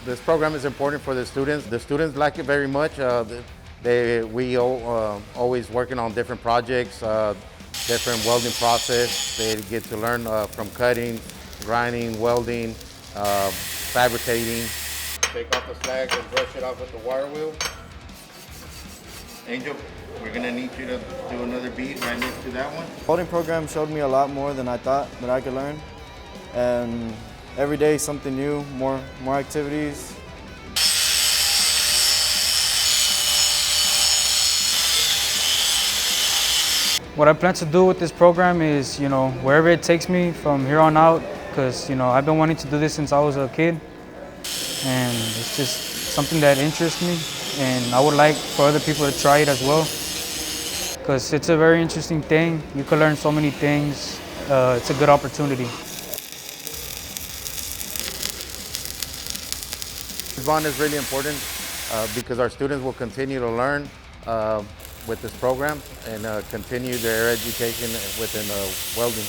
This program is important for the students. The students like it very much. We always working on different projects, different welding process. They get to learn from cutting, grinding, welding, fabricating. Take off the slag and brush it off with the wire wheel. Angel, we're gonna need you to do another bead right next to that one. Welding program showed me a lot more than I thought that I could learn. And every day something new, more activities. What I plan to do with this program is, wherever it takes me from here on out, because, I've been wanting to do this since I was a kid, and it's just something that interests me, and I would like for other people to try it as well, because it's a very interesting thing. You can learn so many things. It's a good opportunity. This bond is really important because our students will continue to learn with this program and continue their education within welding.